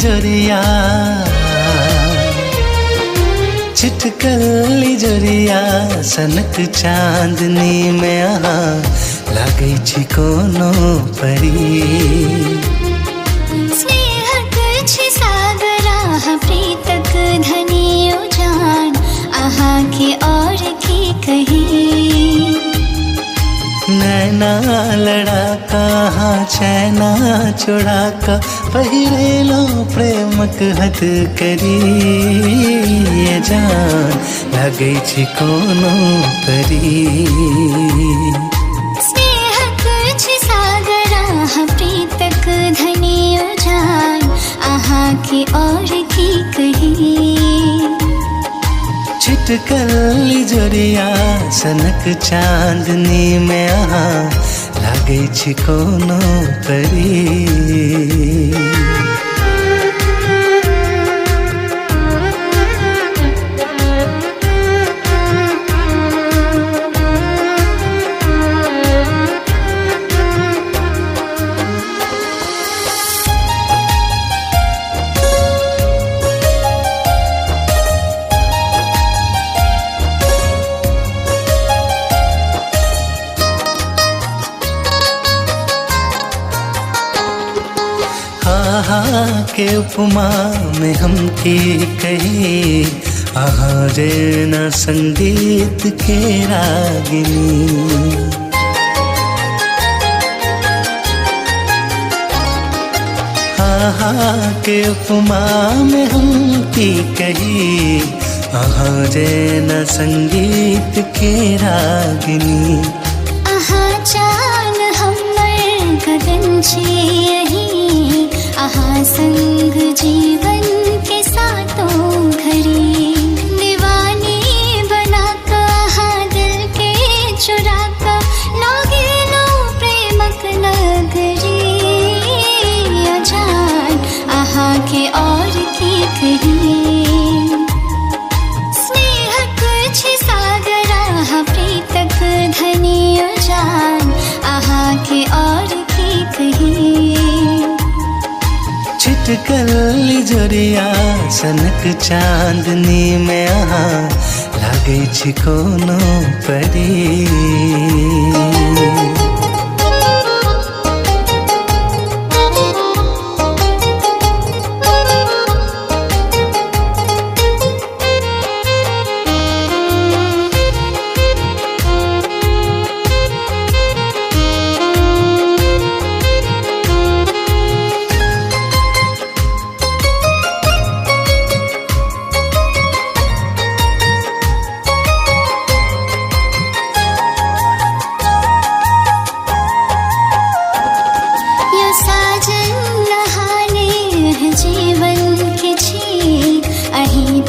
जोरिया छिटकली जोरिया सनक चांदनी में यहाँ लागे छी कोनो परी स्नेहक छी सागरा प्रीतक धनियो जान आहा के और की कही नैना लड़ा कहाँ चैना चुड़ा का पहिरे लो प्रेमक हद करी ये जान लगे छी कोनो परी स्नेहक छी सागरा प्रीतक धनियो जान आहा के और की कही छिटकली जोरिया सनक चांदनी में यहाँ लागे छी कोनो परी आहा के उपमा में हम की कही आहा रे न संगीत के रागिनी आहा के उपमा में हम की कही आहा रे न संगीत के रागिनी आहा चान हमर गगन छी यही आहा संग जीवन के साथों घड़ी दीवानी बना कहा दिल के चुरा का लागे लो प्रेमक नगरी अजान आहा के और की कही स्नेहक छी सागरा प्रीतक धनियो जान आहा के और की कही छिटकली जोरिया सनक चांदनी में यहाँ लागे छी कोनो परी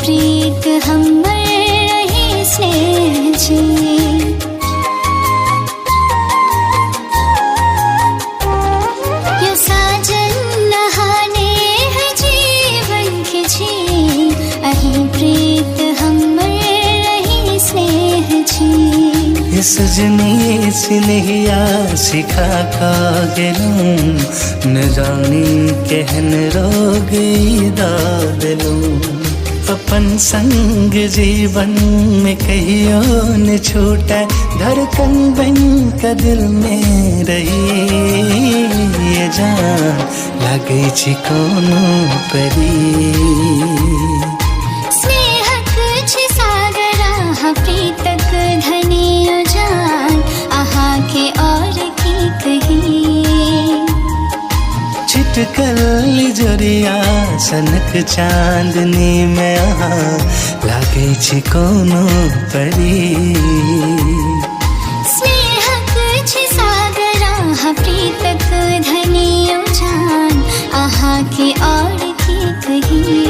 प्रीत हमर रहे स्नेह जी यो साजन नहाने है जीवन के जी अही प्रीत हमर रहे स्नेह जी ये सजनी सिनहिया सिखा का गेलूं न जानी केहन रोग दादलूं अपन संग जीवन में कहियो न छूटा धड़कन बन का दिल में रही ये जान लागे छी कोनो परी स्नेहक छी सागरा प्रीतक धनियो जान आहा के और की कही छिटकली जोरिया सनक चांदनी में यहाँ लागे छी कोनो परी स्नेहक छी सागरा प्रीतक धनियो जान आहा के और की कही